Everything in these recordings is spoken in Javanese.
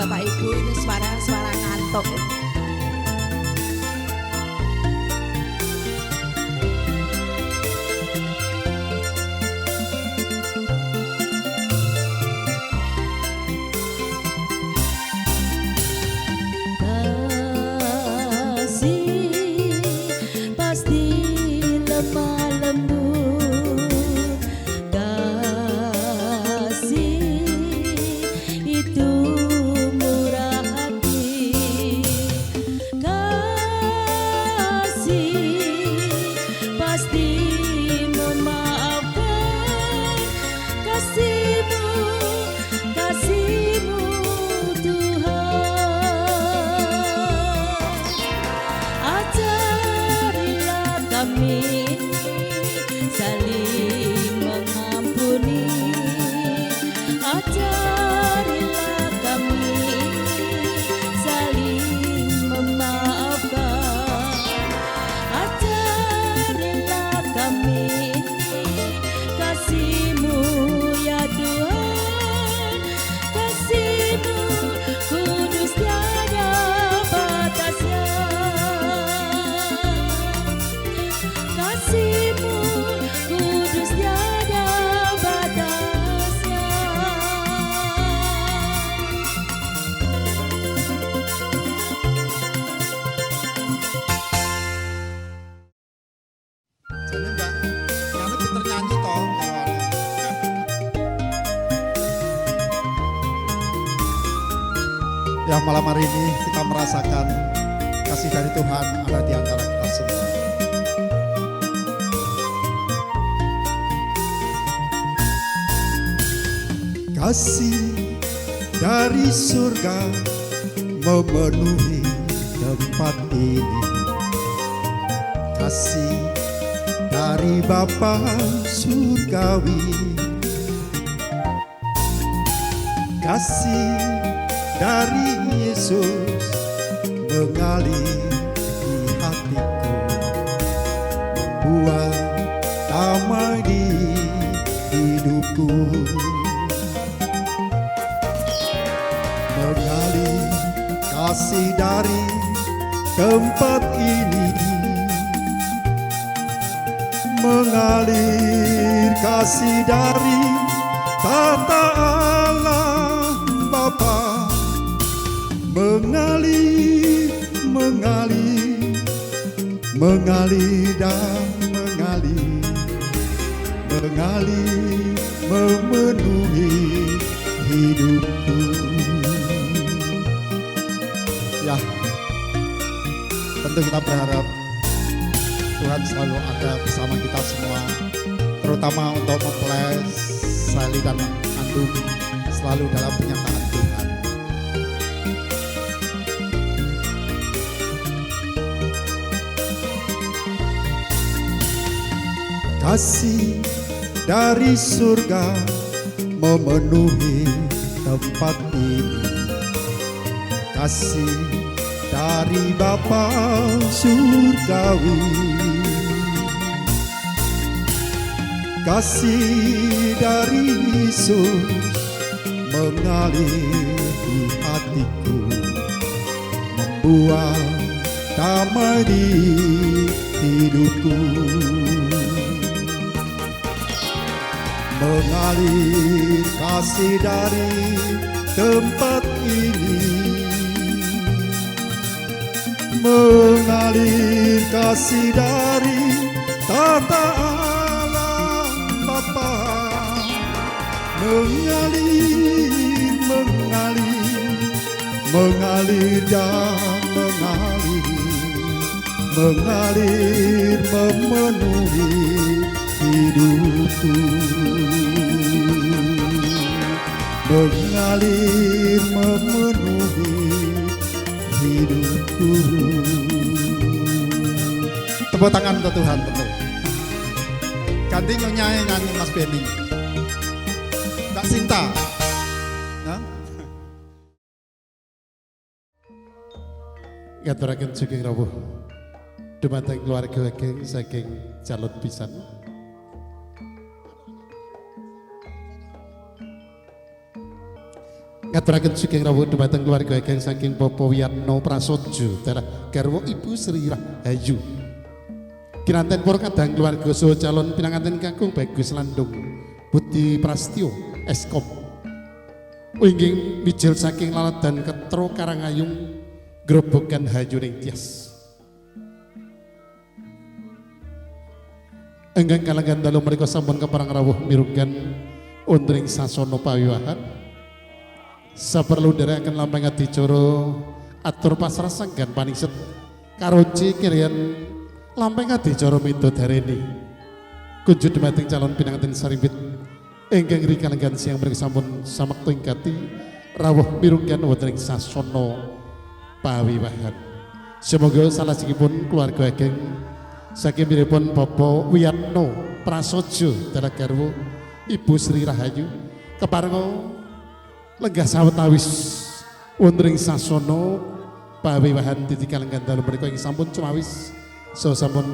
Bapak Ibu, ini suara-suara ngantuk. Ya, malam hari ini kita merasakan kasih dari Tuhan ada di antara kita semua. Kasih dari surga memenuhi tempat ini. Kasih dari Bapa surgawi. Kasih dari Yesus mengalir di hatiku, membuat damai di hidupku. Mengalir kasih dari tempat ini, mengalir kasih dari tata Allah Bapa. Mengalir, mengalir, mengalir dan mengalir, mengalir memenuhi hidupku. Ya, tentu kita berharap Tuhan selalu ada bersama kita semua, terutama untuk mempelai Sally dan Andung selalu dalam penyertaan Tuhan. Kasih dari surga memenuhi tempat ini. Kasih dari Bapa surgawi. Kasih dari Yesus mengalir di hatiku, membuat damai di hidupku. Mengalir kasih dari tempat ini, mengalir kasih dari tata Allah Bapa. Mengalir, mengalir, mengalir dan mengalir, mengalir memenuhi hidupku. Mengalir memenuhi hidupku. Tepuk tangan untuk Tuhan, betul. Ganti nyanyi Mas Benny. Mbak Sinta. Nah? Ngaturaken sugeng rawuh dumateng keluarga saking calon pisan. ngaturaken sugeng rawuh dhumateng keluarga ingkang saking Bapak Wiyatno Prasojo dalah garwa Ibu Sri Rahayu. Kinanten para kadang keluarga saha calon pinanganten kakung Bagus Landung Budi Prastyo Eskom. Inggih mijil saking Laladan Ketro Karangayung Grobogan Hayu ning Tias. Enggang kalangan dalu menika sampun keparang rawuh mirunggan undring sasana pawiwahan. Saperlu dherekaken lampah adicara atur pasrasanggan paningset karonci kirian lampah adicara midodareni kunjut dhumateng calon pinanganten sarimbit ingkang rikalagan siang menika sampun samakta ingkati rawuh mirunggan wonten ing sasana pawiwahan. Semoga salajengipun keluarga ageng saking miripun Bapak Wiyatno Prasojo dalah garwa Ibu Sri Rahayu keparenga lenggah sawetawis wonten ing sasana pawiwahan titikalenggan dalu menika ing sampun cumawis saha sampun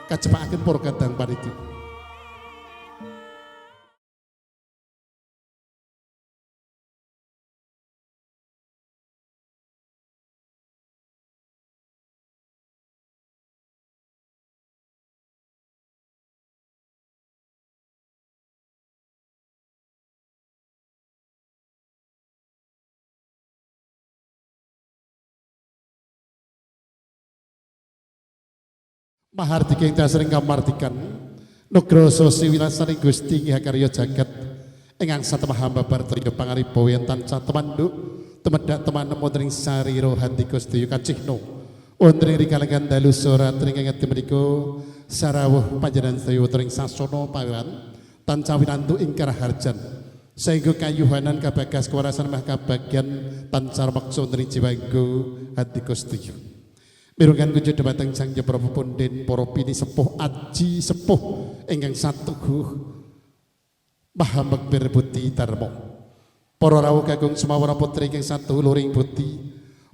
kajepakaken para kadang panitia. Mahardika ing dasring kamardikan nugroho siwilasaning Gusti Inggih karya jagat ingkang satemah hamba bartaya pangariba yentan catemanduk temedak temanem wonten ing sarira handika sedaya kacihna wonten ing rikalengan dalu surat ingkang ngeti menika sarawuh panjenengan sedaya wonten ing sasana pawiwahan tansah winantu ing karaharjan saengga kayuhanan kabagas kewarasan mah kabagyan tansah maksa wonten ing jiwangga handika sedaya. Mirunggan kunjut dhumateng Sang Prabu Punden para pini sepuh aji sepuh ingkang satuhuh Maha Mekbir Buti Darma. Para rawuh kakung sumawara putri ingkang satuhuh luring buti,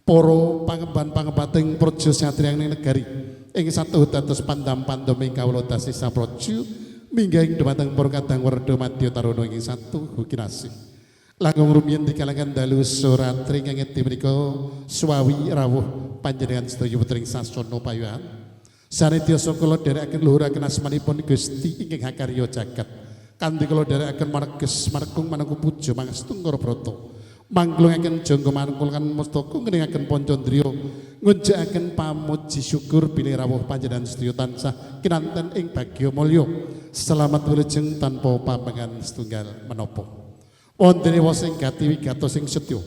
para pangemban-pangembating praja satriya ing negari ingkang satuhuh dados pandam-pandam ing kawula tasih sapraja minggahing dhumateng para kadang werda madya taruna ingkang satuhuh kinasih. Langkung rumiyin di kalangan dalu surat ingkang ngeti menika swawi rawuh panjenengan sedaya putring sasana pawiwahan sanadya kula dherekaken luhuraken asmanipun Gusti ingkang hakarya jagat kanthi kula dherekaken marges markung manungku puja mangastunggara brata manglungaken jangga manungkulkan mustaka ngeningaken pancandriya ngunjakaken pamuji syukur bilih rawuh panjenengan sedaya tansah kinanten ing bagya mulya selamat wilujeng tanpa pamangan setunggal menapa. Wonten sing gati wigatos sing setya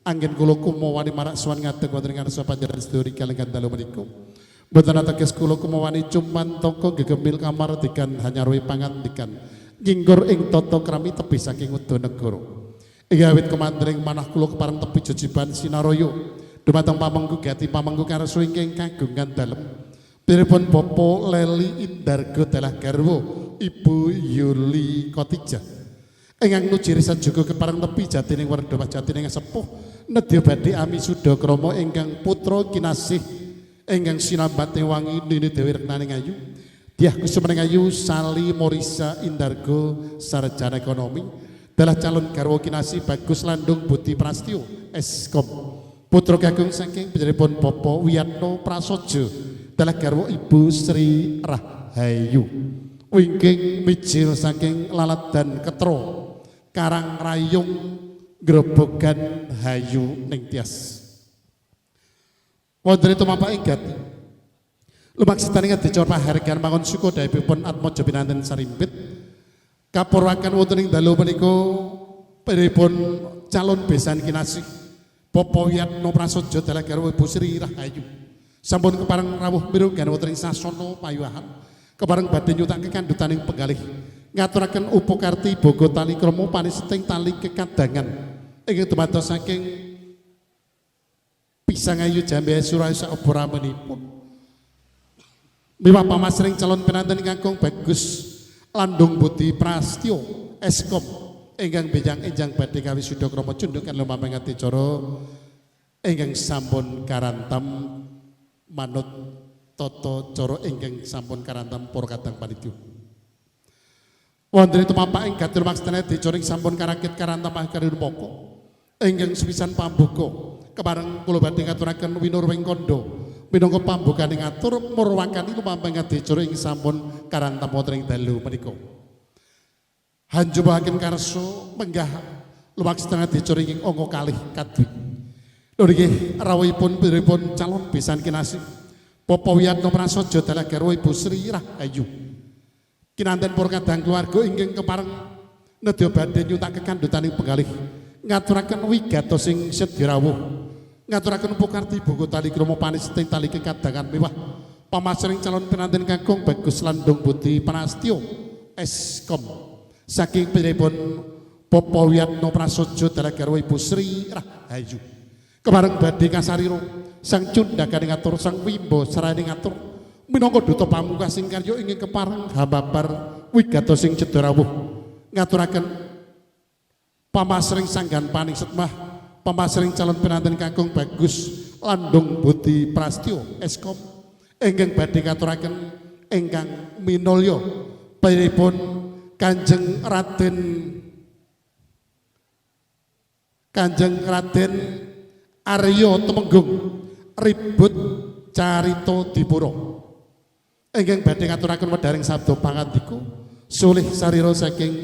anggen kula kumawani marak sowan ngadeg wonten ing ngarsa panjenengan sedaya kalenggan dalu menika mboten ateges kula kumawani cumantaka gegembil kamardikan hanyarwi pangandikan nginggor ing tata krami tebih saking Udanegara ing awit kemandring manah kula kepareng tepi jejiban sinaraya dumateng pamengku gati pamengku karso ingkang kagungan dalem piripun Bapak Leli Indarga dalah garwa Ibu Yuli Kotijah ingkang nujirisan juga kepareng tepi jatining werda jatining sepuh nedya badhe amisuda krama ingkang putra kinasih ingkang sinambate wangi Nini Dewi Reknaning Ayu Dyah Kusumaning Ayu Sali Morisa Indarga sarjana ekonomi dalah calon garwa kinasih Bagus Landung Budi Prastyo Eskom putra kakung saking panjenenganipun Bapak Wiyatno Prasojo dalah garwa Ibu Sri Rahayu wingking mijil saking Laladan Ketro Karangrayung Grobogan Hayu ning Tias. Wonten tumapak ingat lumaksitaning adicara pahargyan mangun suku daipun atmaja pinanten sarimbit kapuraken wonten ing dalu menika piripun calon besan kinasih Bapak Wiyatno Prasojo dalah garwa Ibu Sri Rahayu sampun kepareng rawuh mirunggan wonten ing sasana pawiwahan kepareng badhe nyutake kandhutaning penggalih ngaturaken upakarti boga tali krama paniseting tali kekadangan ingkang dumados saking Pisang Ayu Jambe Suraya saobramenipun miwah pamasring calon pinanten kakung Bagus Landung Budi Prastyo Eskom ingkang benjang-enjang badhe kawisuda krama cundhukan lumampah adicara ingkang sampun karantam manut tata cara ingkang sampun karantam para kadang panitia. Wonten tumapak ing gatur maksane dicoring sampun karakit karantam kari rumaka ingkang sepisan pambuka kepareng kula badhe ngaturaken winurwing kandha minangka pambukaning atur murwakani lumampah adicara ing sampun karantam wonten ing dalu menika. Hanjubahaken karsa menggah lumaksana adicara ing angka kalih kadwi. Lho nggih rawuhipun piripun calon besan kinasih Bapak Wiyatno Prasaja dalah garwa Ibu Sri Rahayu. Kinanten para kadang keluarga inggih kepareng nedya badhe nyutak kekandhutaning penggalih ngaturaken wigatos sing sedya rawuh. Ngaturaken pukarti buku tali krama panisting tali kekadangan mewah pamasring calon penanten kakung Bagus Landung Budi Prastyo Eskom saking piripun Bapak Wiyatno Prasaja dalah garwa Ibu Sri Rahayu. Kepareng badhe kasariro sang cundhakane ngatur sang wimbo sarane ngatur minangka duta pamungkasing karya ingkang kepareng hababar wigatos sing cedha rawuh ngaturaken pamasring sanggan paning setmah pamasring calon penanten kakung Bagus Landung Budi Prastyo Eskom ingkang badhe ngaturaken ingkang minulya piripun Kanjeng Raden Arya Temenggung Ribut Carita Dipura ingkang badhe ngaturaken wedharing sabda pangandika sulih sarira saking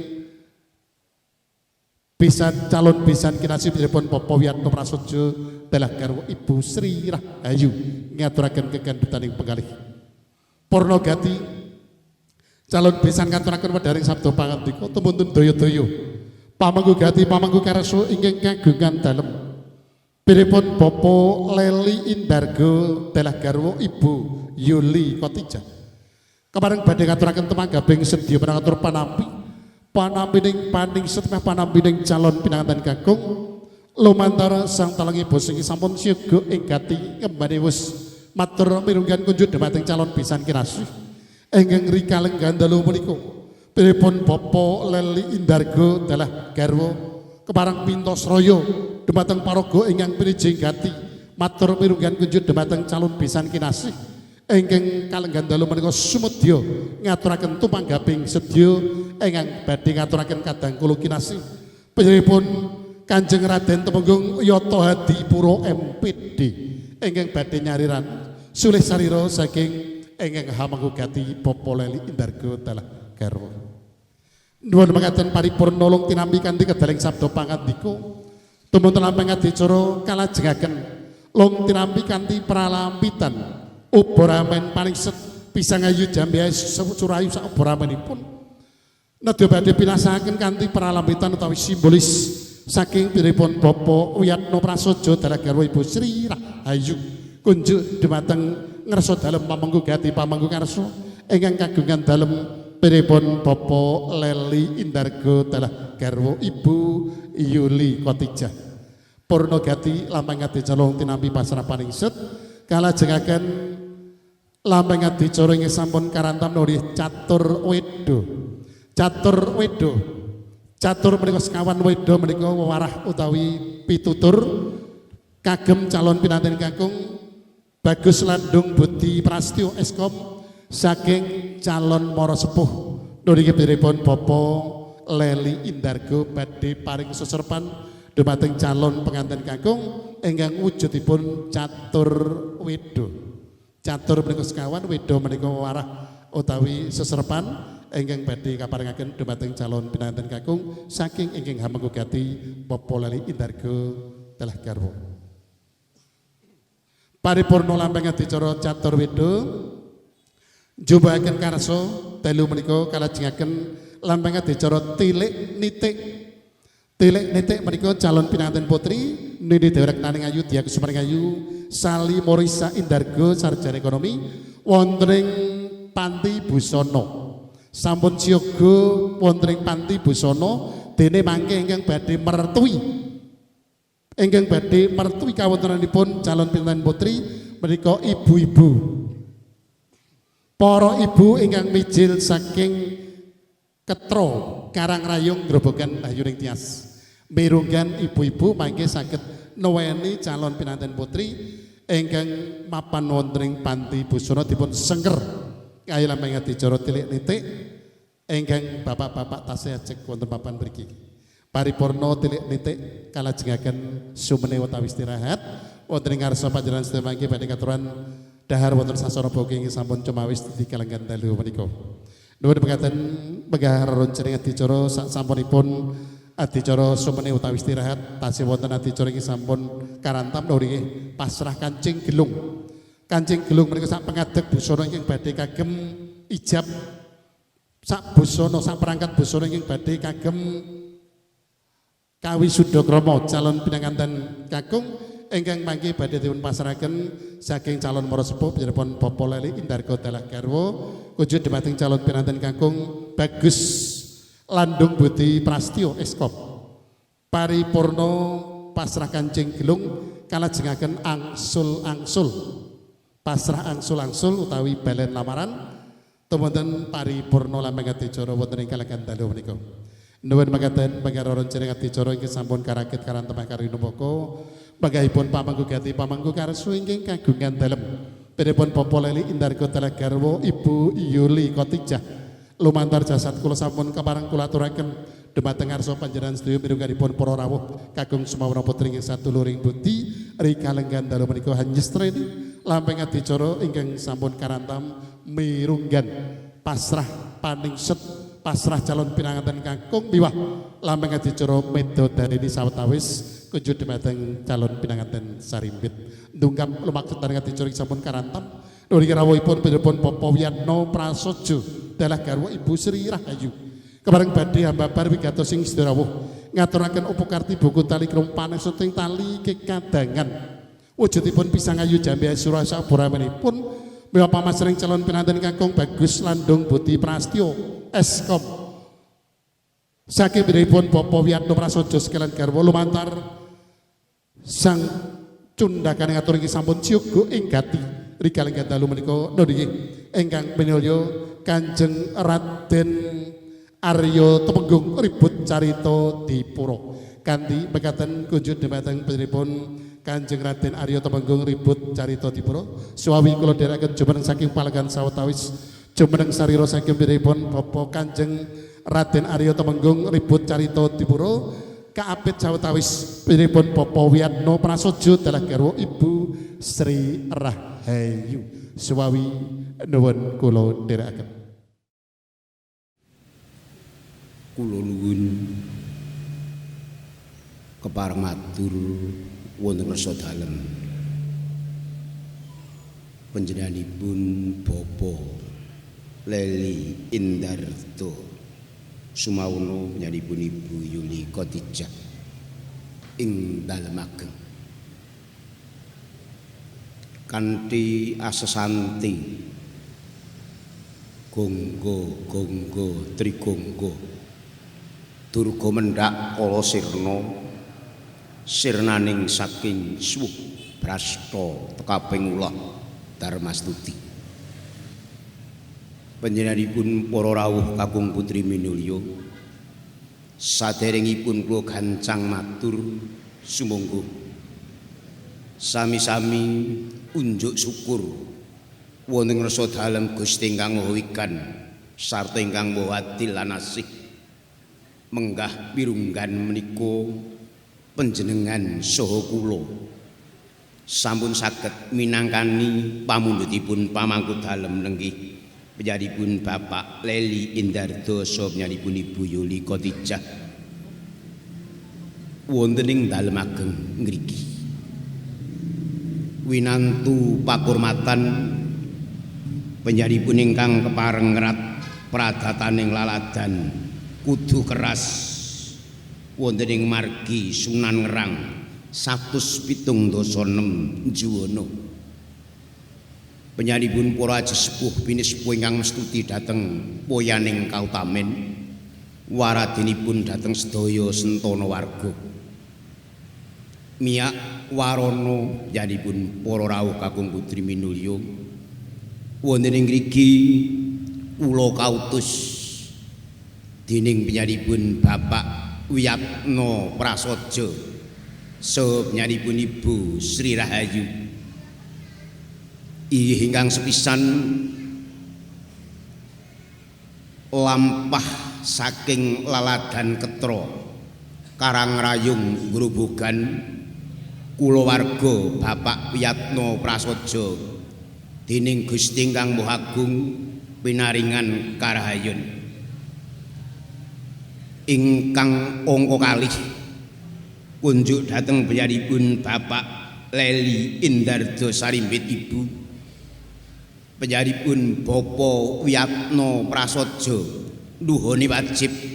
pisan calon pisan kinasih piripun Bapak Wiyatno Prasaja dalah garwa Ibu Sri Rahayu ngaturaken kekandhutaning penggalih Purna Gati calon pisan ngaturaken wedharing sabda pangandika tumuntun daya-daya pamangku gati pamangku karso ingkang kagungan dalem piripun Bapak Leli Indargo dalah garwa Ibu Yuli Kotijah kepareng badhe ngaturaken temanggabing sedya menangatur panampining paning setengah panampining calon pinanganten kakung lumantar sang talangi bos ing sampun siaga ing gati ngembane wis matur mirunggan kunjuk dhumateng calon pisan kinasih ingkang rikaleng gandalu menika piripun Bapak Leli Indargo dalah garwa kepareng pintos raya dhumateng paraga ingkang pirijing gati matur mirunggan kunjuk dhumateng calon pisan kinasih ingkang kalenggan dalu menika sumedya ngaturaken tumanggaping sedya ingkang badhe ngaturaken kadang kula kinasih piripun Kanjeng Raden Temenggung Yata Hadipura MPD ingkang badhe nyariran sulih sarira saking ingkang hamangku gati Bapak Leli Indargo dalah garwa nuwun mekaten paripurna nulung tinampi kanthi kedaling sabda pangandika tumunten lampah adicara kalajengaken long tinampi kanthi pralampitan ubaramen paling set pisang ayu jambe surayu sak ubaramenipun nedya badhe pinasahaken kanthi pralampitan utawi simbolis saking piripun Bapak Wiyatno Prasaja dalah garwa Ibu Sri Rahayu kunjuk dhumateng ngersa dalem pamangku gati pamangku karsa ingkang kagungan dalem piripun Bapak Leli Indargo dalah garwa Ibu Yuli Kotijah purna gati lampah adicara tinampi pasrapaning set kalajengaken lampah adicara ing sampun karantam nuli catur menika sekawan wedo menika wewarah utawi pitutur kagem calon pinanten kakung Bagus Landung Budi Prastyo Eskom saking calon mara sepuh niki piripun Bapak Leli Indargo badhe paring seserpan dhumateng calon pengantin kakung ingkang wujudipun catur wedo. Catur menika sekawan wedo menika warah utawi seserpan ingkang badhe kaparingaken dhumateng calon pinanten kakung saking ingkang hamengku gati Bapak Leli Indargo dalah garwa. Paripurna lampah adicara catur wedo jubahaken karsa dalu menika kalajengaken lampah adicara tilik nitik menika calon pinanten putri Nini Dewarektaning Ayu Dia Kusumaning Ayu Sali Morisa Indargo sarjana ekonomi wonten ing Panti Busana sampun siaga wonten ing Panti Busana dene mangke ingkang badhe mertui kawontenanipun calon pinanten putri menika ibu-ibu para ibu ingkang mijil saking Ketro Karangrayung Grobogan Ayuning Tias mirunggan ibu-ibu mangke saged nuweni calon pinanten putri ingkang mapan wonten ing Panti Busana dipun sengker kaya lampah adicara tilik nitik ingkang bapak-bapak tasih ajeng wonten papan mriki paripurna tilik nitik kalajengaken sumene utawi istirahat wonten ing ngarsa panjenengan sedaya mangke badhe katuran dahar wonten sasana bogi ing sampun cumawis di kalenggan dalu menika. Nuwun pekaten megah rencana adicara sak sampunipun adicara sumene utawi istirahat tasih wonten adicara ing sampun karantam nggih pasrah kancing gelung. Kancing gelung menika sak pengadeg busana ingkang badhe kagem ijab sak busana sak perangkat busana ingkang badhe kagem kawisuda krama calon pinanganten kakung ingkang mangke badhe dipun pasrahaken saking calon para sepuh panjenengan Bapak Leli Indarga Dalah Garwa kujud dhumateng calon pinanganten kakung Bagus Landung Budi Prastyo Eskom paripurna pasrah kancing gelung kalajengaken angsul-angsul pasrah angsul-angsul utawi balen lamaran tumenten paripurna lambang adicara wonten ing kalenggan dalu menika. Nuwun mekaten pangaroron jeneng adicara ingkang sampun karakit karantemah karinupaka pagahipun pamangku gati pamangku karsu ingkang kagungan dalem piripun Bapak Leli Indarga Dalah Garwa Ibu Yuli Khotijah lumantar jasad kula sampun kapareng kula aturaken dhumateng ngarsa panjenengan sedaya mirungganipun para rawuh kagem sumawon putri ingkang satuluring budi rikalenggan dalu menika hanyestreni lambang adicara ingkang sampun karantam mirunggan pasrah paningset pasrah calon pinanganten kakung miwah lambang adicara medodari sawetawis kujud dhumateng calon pinanganten sarimbit ndungkap lumaksud adicara sampun karantam niki rawuhipun panjenengan Bapak Wiyatno Prasojo Dalah Garwa Ibu Sri Rahayu kebareng badhe hambabar wigatos sing sedaya rawuh ngaturaken upakarti buku tali krumpane suting tali kekadangan wujudipun pisang ayu jambe asura saburamenipun miwah pamasring calon pinanganten kakung Bagus Landung Budi Prastyo Eskom saking piripun Bapak Wiyatno Prasojo sekalian garwa lumantar sang cundakane ngatur inggih sampun ciugo ing gati rikalenggan dalu menika nggih ingkang pinulya Kanjeng Raden Arya Temenggung ribut carita dipura kanthi mekaten kunjut dhumateng panjenenganipun Kanjeng Raden Arya Temenggung ribut carita dipura suawi kula dherekaken jumeneng saking palagan sawetawis jumeneng sarira saking piripun Bapak Kanjeng Raden Arya Temenggung ribut carita dipura kaapit sawetawis piripun Bapak Wiyatno Prasojo Dalah Garwa Ibu Sri Rahayu suwawi nuwun kula dherekaken. Kula nuwun kepareng matur wonten rasa dalem panjenenganipun Bapak Leli Indarto Sumawono nyanipun Ibu Yuli Khotijah ing dalem ageng kanthi asesanti gonggo trigonggo durga mendhak kala sirna sirnaning saking suwuh brasta tekaping ulah Darmastuti panjenenganipun para rawuh kakung putri minulya saderengipun kula gancang matur sumangga sami-sami unjuk syukur wonten rasa dalem Gusti ingkang Maha Wikan sarta ingkang Maha Adil lan asih menggah pirunggan menika panjenengan saha kula sampun saged minangkani pamundhutipun pamangku dalem nenggih panjenenganipun Bapak Leli Indarto saha panjenenganipun Ibu Yuli Khotijah wonten ing dalem ageng ngriki winantu pakurmatan panjenenganipun ingkang kepareng ngrat pradataning laladan kudu keras wonten ing margi Sunan Ngerang 176 Juwana panjenenganipun para aji sepuh bini sepuh ingkang mestuti dhateng poyaning kautamen waradinipun dhateng sedaya sentana warga miyak warana panjenenganipun para rawuh kakung putri minulya wonten ing mriki kula kautus dening panjenenganipun Bapak Wiyatno Prasojo saha panjenenganipun Ibu Sri Rahayu ingkang sepisan lampah saking laladan Ketra Karangrayung Grobogan kulawarga Bapak Wiyatno Prasaja dening Gusti Ingkang Maha Agung pinaringan karahayun ingkang angka kalih kunjuk dhateng panjenenganipun Bapak Leli Indardo Sarimbit Ibu panjenenganipun Bapak Wiyatno Prasaja nuhuni wajib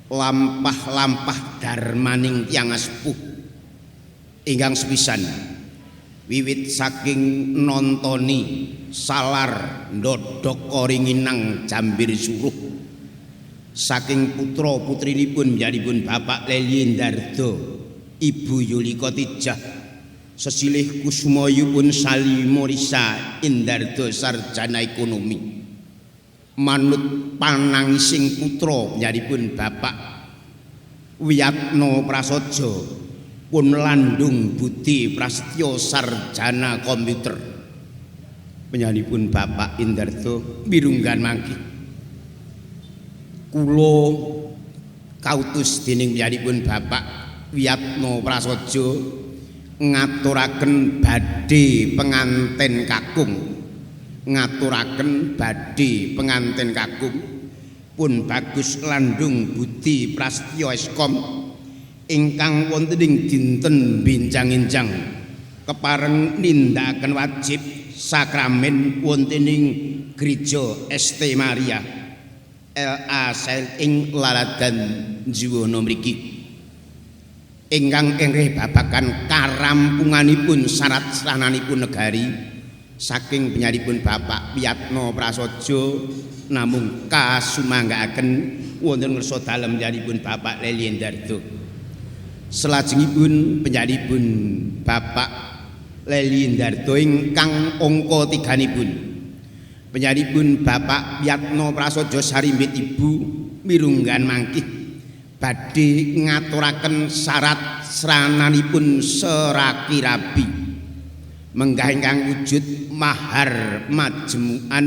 lampah-lampah darmaning tiyang sepuh ingkang sepisan wiwit saking nontoni salar ndodhok koringinang jambir suruh saking putra putrinipun panjenenganipun Bapak Leli Indardo Ibu Yulika Tijah sesilih kusumayupun Sali Morisa Indardo sarjana ekonomi manut panangising putra panjenenganipun Bapak Wiyatno Prasaja pun landung budi prasetyo sarjana komputer panjenenganipun Bapak Indardo mirunggan mangke kula kautus dening panjenenganipun Bapak Wiyatno Prasaja ngaturaken badhe penganten kakung pun bagus landung budi prasetyo eskom ingkang wonten ing dinten benjang-enjang kepareng nindakaken wajib sakramen wonten ing Gereja ST Maria LA Sail ing Laladan Jiwono mriki ingkang enggih babagan karampunganipun syarat srananipun negari saking panjenenganipun Bapak Wiyatno Prasaja namung kasumanggaaken wonten ngersa dalem panjenenganipun Bapak Leli Indardo. Salajengipun panjenenganipun Bapak Leli Indardo ingkang angka tiganipun panjenenganipun Bapak Wiyatno Prasaja Sarimbit Ibu mirunggan mangkih badhe ngaturaken syarat srananipun seraki rabi menggah ingkang wujud mahar majmuan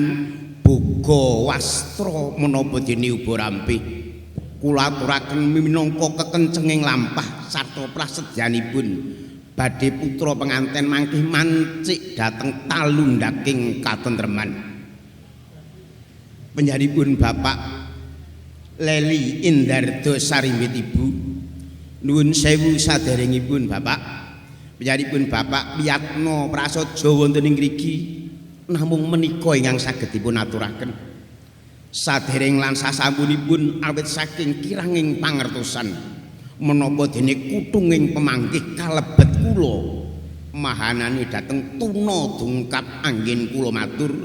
boga wastra menapa dene uba rampih kula aturaken minangka kekencenging lampah sarta prasedyanipun badhe putra penganten mangkih mancik dhateng talundaking katentreman panjenenganipun Bapak Leli Indardo Sarimbit Ibu nuwun sewu saderengipun Bapak panjenenganipun Bapak Wiyatno Prasaja wonten ing mriki namung menika ingkang saged dipun aturaken sadereng lan sasampunipun awit saking kiranging pangertosan menapa dene kutunging pamanggih kalebet kula mahanane dhateng tuna dungkap anggen kula matur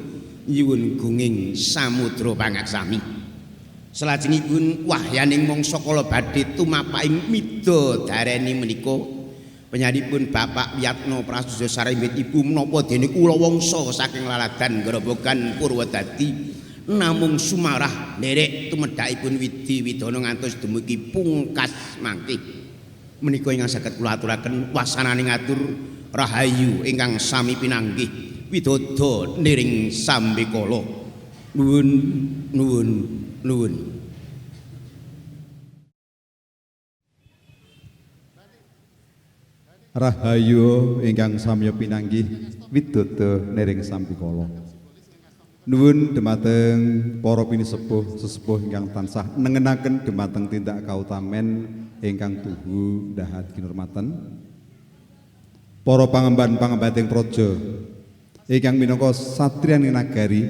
nyuwun gunging samudra pangaksami salajengipun wahyaning mangsa kala badhe tumapaking midodareni menika panjenenganipun Bapak Wiyatno Prasaja Sarimbit Ibu menapa dene kula wangsa saking Laladan Grobogan Purwodadi namung sumarah nderek tumedhakipun Widi Widana ngantos dumugi pungkas mangke menika ingkang saged kula aturaken wasanane ngatur rahayu ingkang sami pinanggih widodha niring sambikala nuwun Rahayu ingkang samya pinanggih widodha nering sambikala. Nuwun dumateng para pinisepuh sesepuh ingkang tansah nengenaken dumateng tindak kautamen ingkang tuhu ndahat kinurmatan. Para pangemban-pangembating praja ingkang minangka satriyaning nagari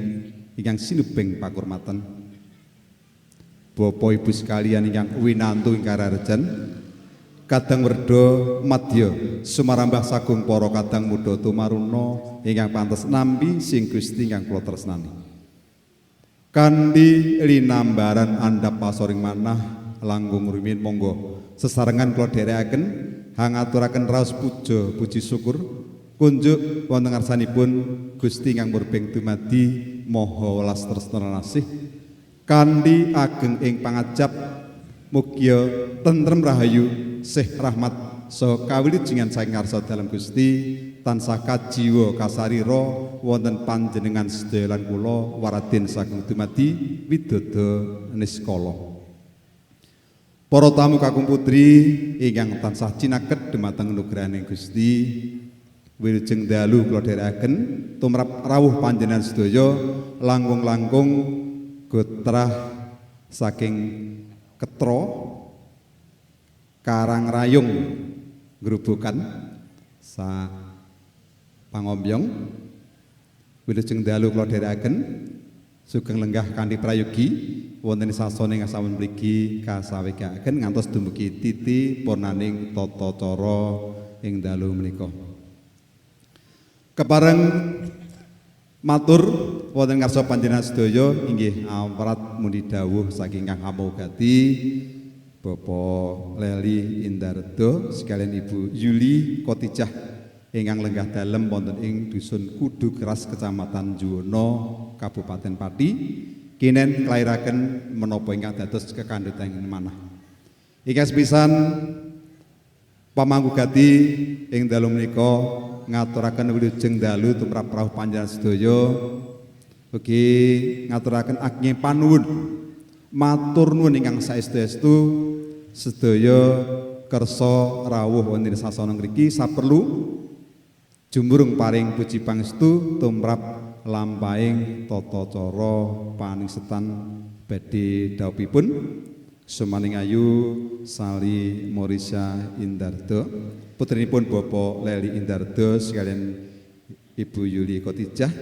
ingkang sinubeng pakurmatan. Bapak Ibu sekalian ingkang winantu ing kararejan kadang werda madya sumarambah sagung para kadang muda tumaruna ingkang pantes nampi sing Gusti ingkang kula tresnani. Kanthi linambaran andhap pasoring manah langkung rumiyin monggo sesarengan kula dherekaken hangaturaken raos puja puji syukur kunjuk wonten ngarsanipun Gusti ingkang murbeng dumadi maha welas tresna nasih kanthi ageng ing pangajap mugia tentrem rahayu sih rahmat saha kawilujengan saking ngarsa dalem Gusti tansah kajiwa kasarira wonten panjenengan sedaya lan kula waraden saking dumadi widodha niskala. para tamu kakung putri ingkang tansah cinaket dumateng nugrahaning Gusti, wilujeng dalu kula dherekaken tumrap rawuh panjenengan sedaya langkung-langkung gotrah saking Ketro Karangrayung Grobogan sa pangombyong wilujeng dalu kula dherekaken sugeng lenggah kanthi prayogi wonten sasone sampun mriki kasawegakaken ngantos dumugi titi purnaning tata cara ing dalu menika. Kepareng matur wonten ngarsa panjenengan sedaya inggih awrat mundi dawuh saking Kang Amogati Bapak Leli Indardo sekalian Ibu Yuli Kotijah ingkang lenggah dalem wonten ing dusun Kudu Keras Kecamatan Juwono Kabupaten Pati kinen kelairaken menapa ingkang dados kekandhutan manah. Ingkang sepisan pamanggugati ing dalu menika ngaturaken wilujeng dalu tumrap rawuh panjenengan sedaya ugi ngaturaken ageng panuwun matur nuwun ingkang saestu-estu sedaya kersa rawuh wonten sasana mriki saperlu jumburung paring puji pangestu tumrap lampahing tata cara paningsetan badhe dhawuhipun sumaning ayu Sali Morisa Indardo putrinipun Bapak Leli Indardo sekalian Ibu Yuli Kotijah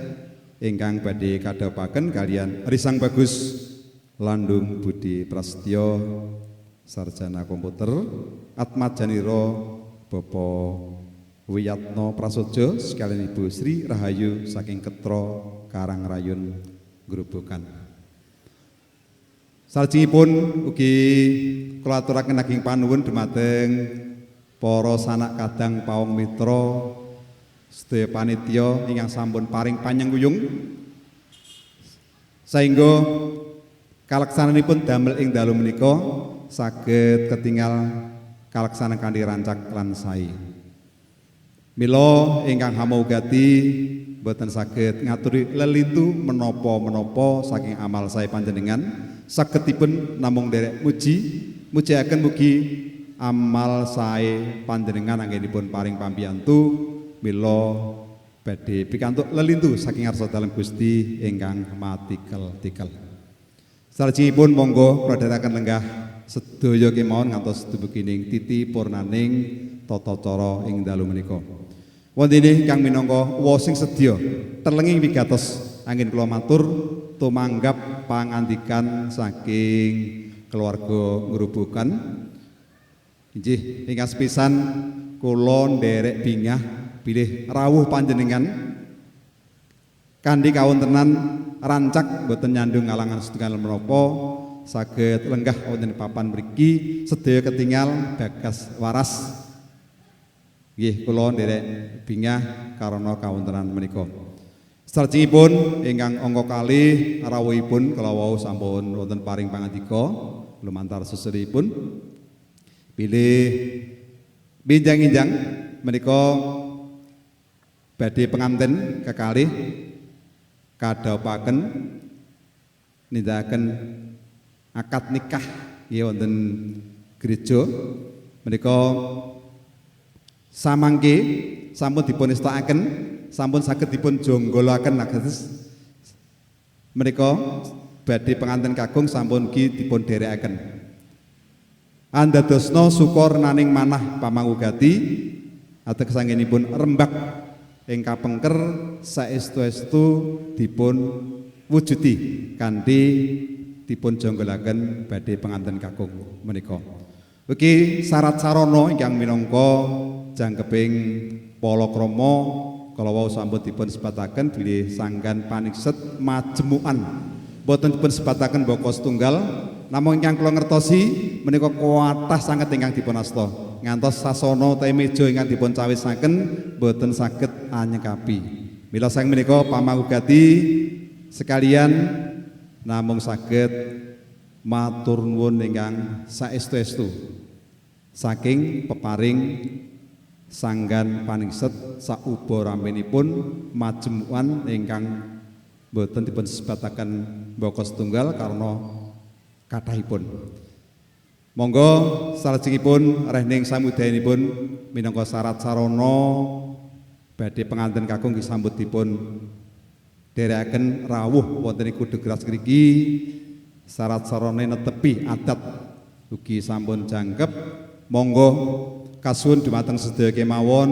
ingkang badhe kadhawuhaken kalian Risang Bagus Landung Budi Prasetyo sarjana komputer Atmat Janira Bapak Wiyatno Prasojo sekalian Ibu Sri Rahayu saking Ketro Karangrayun Grobogan. Salajengipun ugi kula aturaken ageng panuwun dumateng para sanak kadang pawong mitra sedaya panitia ingkang sampun paring panyengguyung sehingga kalaksananipun damel ing dalu menika saged ketingal kalaksanan kanthi rancak lan sae. Mila ingkang hamugati boten saged ngaturi lelintu menapa-menapa saking amal sae panjenengan sagedipun namung derek mujiaken mugi amal sae panjenengan anggenipun paring pambiyantu mila badhe pikantuk lelintu saking ngarsa dalem Gusti ingkang matikel-tikel. Salajengipun monggo kula dherekaken lenggah sedaya kemawon ngantos dumugining titi purnaning tata cara ing dalu menika. Wonten kang minangka wa sing sedya terlenging wigatos angin kula matur tumanggap pangandikan saking keluarga Grobogan. Inggih ingkang sepisan kula nderek bingah bilih rawuh panjenengan kanthi kawontenan rancak boten nyandung ngalangan setunggal menapa saged lenggah wonten papan mriki sedaya ketingal bagas waras. Nggih kula nderek bingah karana kawontenan menika. Salajengipun ingkang angka kalih rawuhipun kala wau sampun wonten paring pangandika lumantar seseripun bilih binjang-injang menika badhe penganten kekalih kadhawuhaken nindakaken akad nikah nggih wonten gereja menika samangke sampun dipun istakaken sampun saged dipun jonggolaken agetes menika badhe penganten kakung sampun ki dipun dherekaken andadosna syukur naning manah pamanggugati ateges anggenipun rembag ing kapengker saestu-estu dipun wujudi kanthi dipun jonggolaken badhe penganten kakung menika. Ugi syarat sarana ingkang minangka jangkeping palakrama kala wau sampun dipun sebataken bilih sanggan panikset majmuan boten dipun sebataken baka setunggal namung ingkang kula ngertosi menika kuatah sanget ingkang dipun asta ngantos sasana utawi meja ingkang dipun cawisaken boten saged anyekapi. Mila sang menika pamanggugati sekalian namung saged matur nuwun ingkang saestu-estu saking peparing sanggan paningset sauba ramenipun majmuan ingkang boten dipun sebataken baka setunggal karena kathahipun. Monggo salajengipun rehning samudayanipun minangka syarat sarana badhe penganten kakung disambut dipun dherekaken rawuh wonten ing Kudegras mriki. Syarat sarana netepi adat ugi sampun jangkep. Monggo kasuwun dumateng sedaya kemawon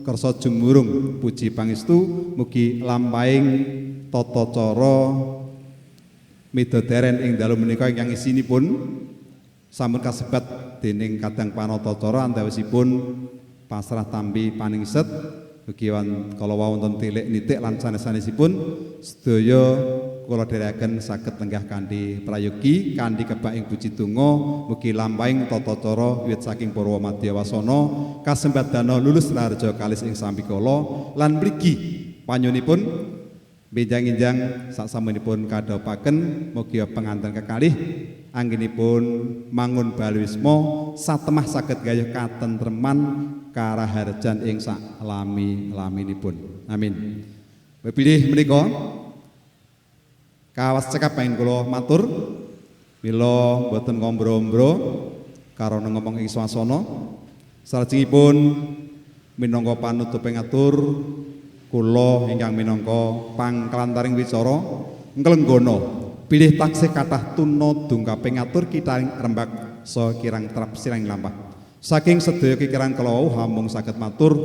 kersa jumurung puji pangestu mugi lampahing tata cara midodaren ing dalu menika ingkang isinipun sampun kasebat dening kadang panata cara antawisipun pasrah tampi paningset ugi kala wonten tilik nitik lan sanes-sanesipun sedaya kula dherekaken saged lenggah kanthi prayogi kanthi kebak ing puji donga mugi lampahing tata cara wiwit saking Purwa Madya Wasana kasembat dana lulus raharja kalis ing sampikala lan mriki panyunipun benjang-enjang sasampunipun kadhapaken mugi penganten kekalih anggenipun mangun balwisma satemah saged gayuh katentreman karaharjan ing salami-laminipun. Amin. Pilih menika kawas cekap pengin kula matur mila boten ngombro-ombro karana ngomong ing swasana salajengipun minangka panutuping atur kula ingkang minangka pangklantaring wicara nglenggana pilih taksih kathah tuna dungkaping atur kitaring rembag so kirang trap sirang lampah saking sedaya kikiran kala wau hamung saged matur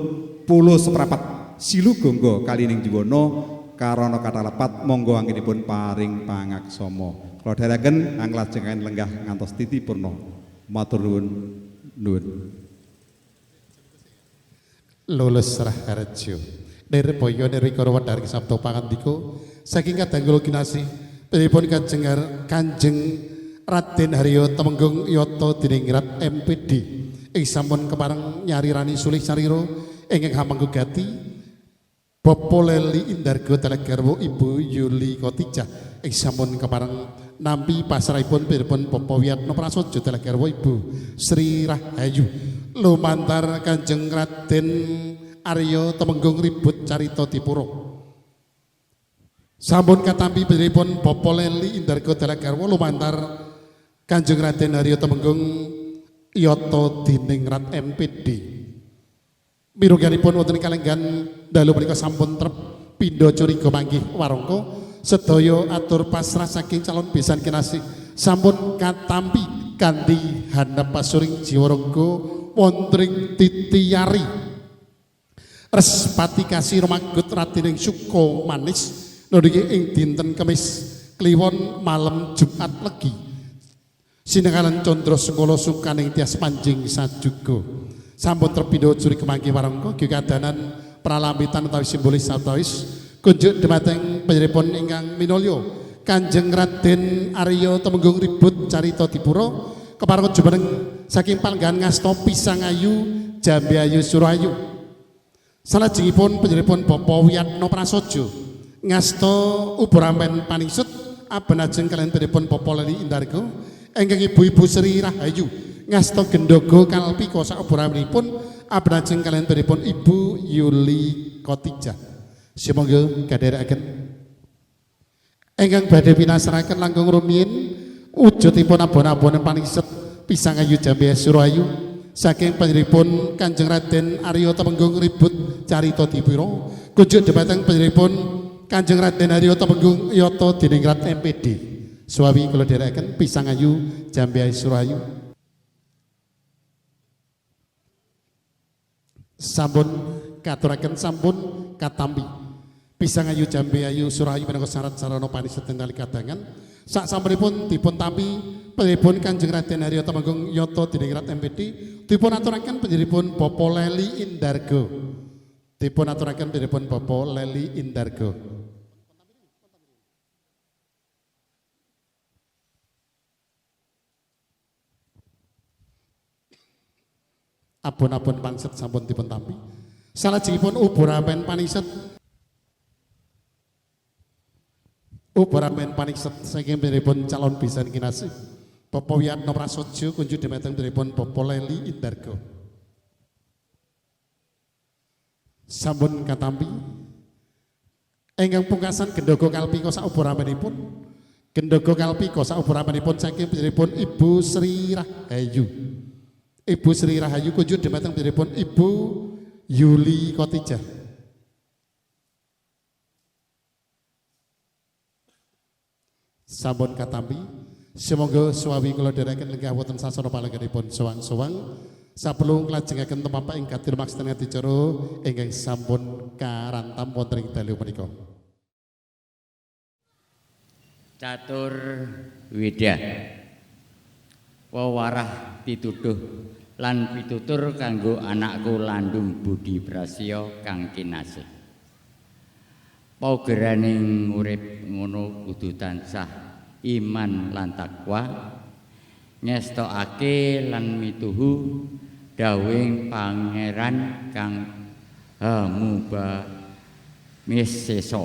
pulo seprapat silu gonggo kalining juwana karana kathah lepat monggo anggenipun paring pangaksama kula dherekaken anglajengaken lenggah ngantos titi purna matur nuwun lulus raharja nirboyo nirikara wedhar sabda pangandika saking kadang kula kinasih pripun Kanjeng Raden Haryo Temenggung Yata Diningrat MPD ing sampun kepareng nyarirani sulih sarira ingkang hamangku gati Bapak Leli Indargo Telegarwo Ibu Yuli Kotijah ing sampun kepareng nampi pasrahipun pripun Bapak Wiyatno Prasojo Telegarwo Ibu Sri Rahayu lumantar Kanjeng Raden Aryo Temenggung Ribut Carita Dipura sampun katampi pripun Bapak Leli Indargo Telegarwo lumantar Kanjeng Raden Haryo Temenggung Yata Diningrat MPD mirugianipun wonten kalenggan dalu menika sampun trep pindha curiga manggih warangka sedaya atur pasrah saking calon besan kinasih sampun katampi kanthi handap pasuring jiwaraga wonten titiyari Respati kasih rumagut ratining suka manis niki ing dinten Kamis kliwon malam Jumat Legi sinengalan Condro Sekolo Sukaning Tias Panjing Sajuga sampun terpindha juri kemanggi warangka kadanan pralampitan utawi simbolis sawetawis kunjuk dhumateng panjenenganipun ingkang minulya Kanjeng Raden Aryo Temenggung Ribut Carita Dipura kepareng jumeneng saking palenggahan ngasta Pisangayu Jambe Ayu Surayu salajengipun panjenenganipun Bapak Wiyatno Prasojo ngasta Uburamen Paningsut abenajeng kaliyan panjenenganipun Bapak Leli Indargo ingkang Ibu-ibu Sri Rahayu ngasta Gendogo Kalpika sauburamanipun abenajeng kaliyan panjenenganipun Ibu Yuli Kotijah sumangga kadherekaken ingkang badhe pinasrahaken langkung rumiyin wujudipun abon-abonen Paningsut Pisangayu Jambe Surayu saking panjenenganipun Kanjeng Raden Aryo Temenggung Ribut Carita Dipura kunjuk dhumateng panjenenganipun Kanjeng Raden Haryo Temenggung Yata Diningrat MPD suwawi kula dherekaken Pisangayu Jambe Surayu sampun katuraken sampun katampi Pisangayu Jambe Ayu Surayu minangka syarat sarana panisut tali kadangan sak sampunipun dipun tampi panjenenganipun Kanjeng Raden Haryo Temenggung Yata Diningrat MPD dipun aturaken panjenenganipun Bapak Leli Indargo dipun aturaken panjenenganipun Bapak Leli Indargo abon-abon pangset sampun dipun tampi salajengipun uburamen paningset saking panjenenganipun calon besan kinasih Bapak Wiyatno Prasojo kunjuk dhumateng panjenenganipun Bapak Leli Indargo sampun katampi ingkang pungkasan Gendogo Kalpika sauburamenipun Gendhoga kalpika saubramanipun saking panjenenganipun Ibu Sri Rahayu. Ibu Sri Rahayu kunjuk dhumateng panjenenganipun Ibu Yuli Khotijah. Sampun katampi, semoga suawi kula dherekaken lenggah wonten sasana palengganipun sowang-sowang saperlu nglajengaken tepapak ing kadir maksuden adicara ingkang sampun karantam wonten ing dalu menika. Catur Widya wewarah pituduh lan pitutur kanggo anakku Landung Budi Prasya kang kinasih. Paugeraning urip ngono kudu tansah iman lan takwa, ngestokake lan mituhu dawing Pangeran kang hamuba misesa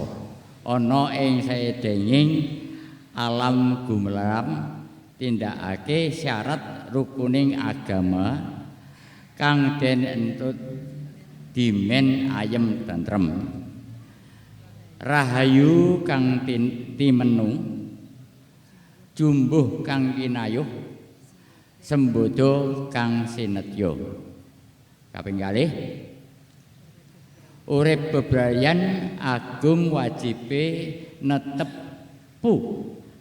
ana ing saedenging alam gumelam tindakake syarat rukuning agama kang den entut dimen ayem tentrem. Rahayu kang timenu jumbuh kang kinayuh sembodo kang sinetya. Kaping kalih urip bebrayan agung wajibe netepu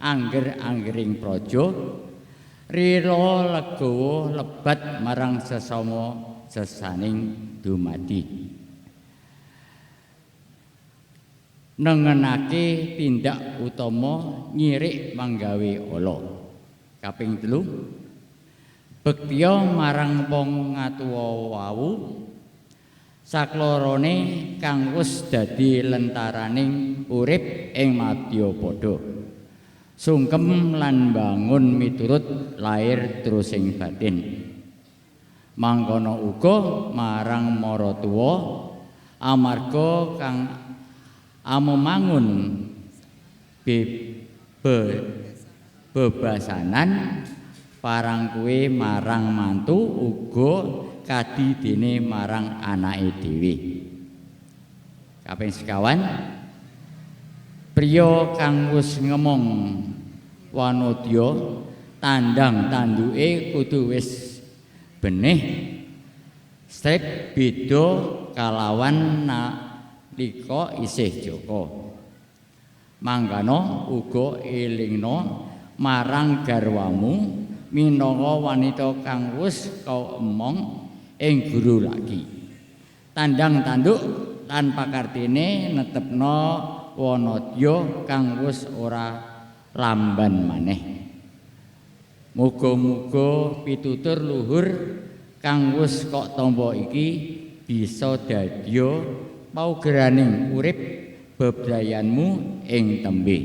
angger-anggering praja rila legawa lebat marang sesama sesaning dumadi. Nengenake tindak utama nyirik manggawe ala. Kaping 3 bektiya marang wong ngatuwa wau saklorone kang wis dadi lentaraning urip ing madyapada. Sungkem lan bangun miturut lahir terusing batin. Mangkono uga marang maratuwa amarga kang amemangun bebasanan parang kuwe marang mantu uga kadidene marang anake dhewe. Kaping 51 priya kang wis ngemong wanodya tandang tanduke kudu wis benih strip beda kalawan nalika isih joko. Mangkana uga elingna marang garwamu minangka wanita kang wis kaemong ing guru lagi. Tandang tanduk lan pakartine netepna wanadya kang wis ora lamban maneh. Muga-muga pitutur luhur kang wis kok tampa iki bisa dadya paugeraning urip bebrayanmu ing tembe.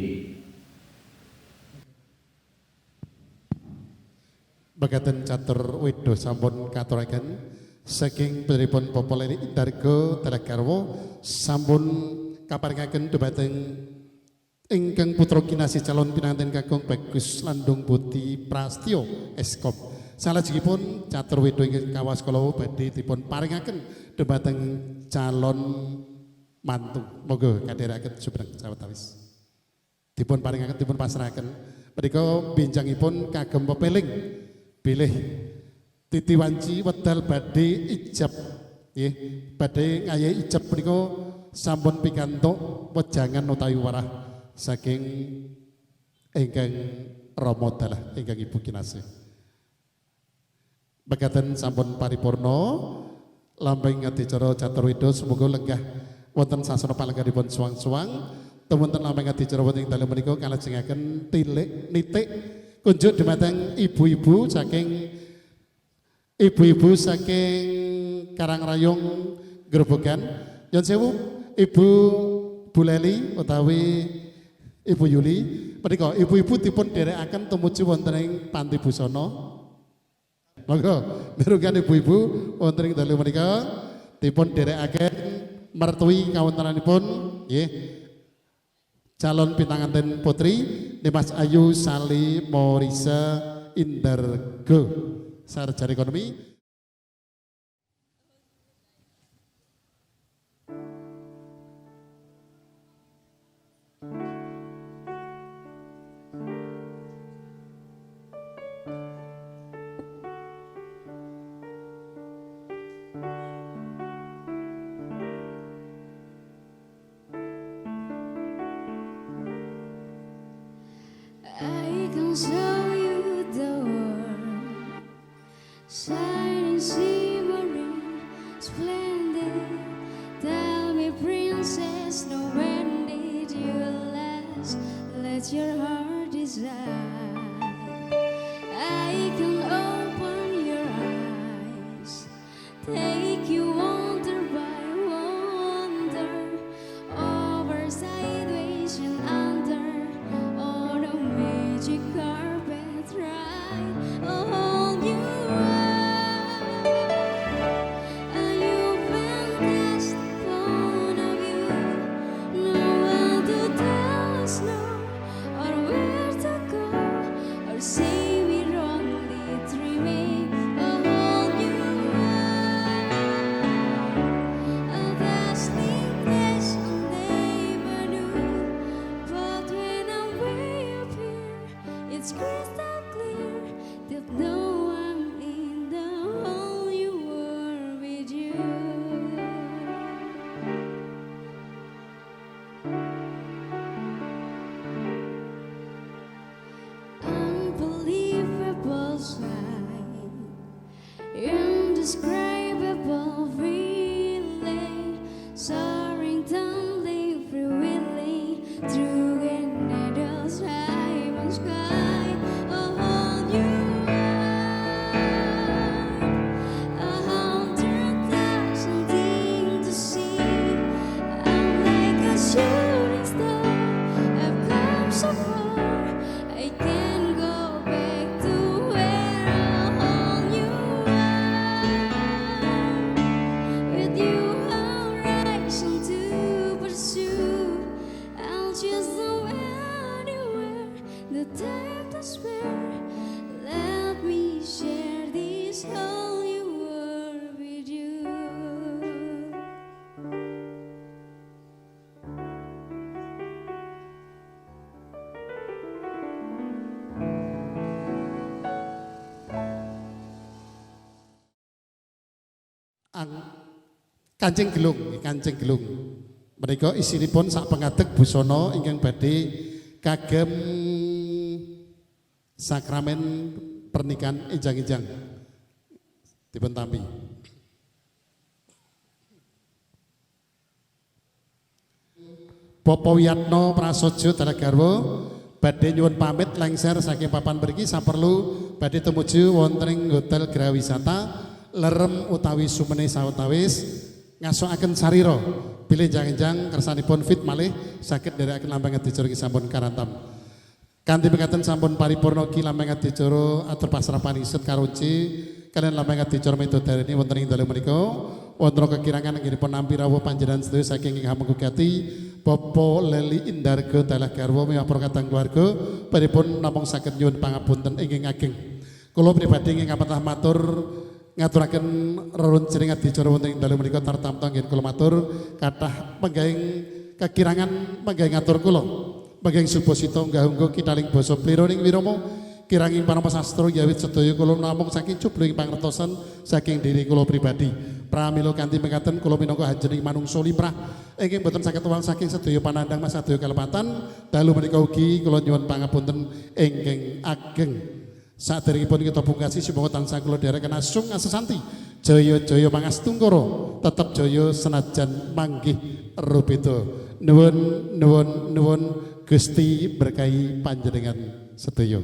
Bagaten catur wedha sampun katuraken saking putripun Popoleri Indarga Talagarwa sampun kaparingaken dhumateng ingkang putra kinasih calon pinanganten Kakung Bagus Landung Budi Prastyo Eskom. Salajengipun catur wedha ingkang kawas kala badhe dipun paringaken dhumateng calon mantu. Monggo kadheraken subrang sawetawis. Dipun paringaken dipun pasrahaken menika benjangipun kagem pepeling bilih titi wanci wedal badhe ijab nggih badhe ngayahi ijab menika sampun pikantuk wejangan utawi warah saking ingkang Rama dalah ingkang Ibu kinasih. Bagaten sampun paripurna lambeng adicara catur wedha semoga lenggah wonten sasana palengganipun suwang-suwang wonten lambeng adicara wonten ing dalu menika kalajengaken tilik nitik kunjuk dhumateng ibu-ibu saking Karangrayung Grobogan. Nyuwun sewu Ibu Buleli utawi Ibu Yuli menika ibu-ibu dipun dherekaken tumuju wonten ing panti busana. Monggo mirengaken ibu-ibu wonten ing dalu menika dipun dherekaken mertui kawontenanipun nggih calon pinanganten putri Dimas Ayu Sali Morisa Indarga sarjana ekonomi. I can show you the world, shining, shimmering, splendid. Tell me, princess, know when did you last let your heart desire? I can open your eyes, take you wonder by wonder, over, sideways and under, on a magic carpet ride. Oh, you are you fantastic, fond of you. No one to tell us no, or where to go, or say we're only dreaming. Oh, you are a dazzling place I never knew. But when I'm way up here, it's crystal clear that no one in the whole world with you. Unbelievable sight, indescribable feeling, soaring, tumbling, freewheeling through an endless diamond sky. Oh, you are 100,000 things to see. I'm like a shooting star. I've come so far, I can't go back to where you are. With you, I'll rise to pursue. I'll just go anywhere, the time to spare. Let me share this whole world with you. Kanjeng Gelung menika isinipun sak pengadeg busana ingkang badhe kagem sakramen pernikahan enjang-enjang dipun tampi. Bapak Wiyatno Prasojo Dalagarwa badhe nyuwun pamit lengser saking papan mriki saperlu badhe tumuju wonten ing Hotel Grawisata Lerem utawi Sumene sawetawis ngasukaken sarira bilih enjang-enjang kersanipun fit malih saged nderekaken lambang adicara sampun karantam. Kanthi mekaten sampun paripurna ki lambang adicara atur pasrah paningsut karuci kalian lambang adicara midodareni wonten ing dalu menika wonten kekirangan anggenipun nampi rawuh panjenengan sedaya saking ingkang mugati Bapak Leli Indarga Dalagarwa miwah para kadang keluarga paripun namung saged nyuwun pangapunten ingkang ageng. Kula pribadi ingkang kathah matur ngaturaken reruncing adicara wonten ing dalu menika tartamtu nggih kula matur kathah penggaing kekirangan penggaing ngatur kula penggaing Subasita nggah-ungguh kitaling basa plira ning wirama kiranging panapa sastra yawit sedaya kula namung saking jubling pangertosan saking diri kula pribadi pramila kanthi mekaten kula minangka hanjening manungsa limrah ingkang boten saged wong saking sedaya panandang mas sedaya kalepatan dalu menika ugi kula nyuwun pangapunten ingkang ageng. Saderengipun kita pungkasi semoga tansah kula dherekaken asung asesanti jaya-jaya mangastungkara tetep jaya senajan manggih rubeda nuwun Gusti berkahi panjenengan sedaya.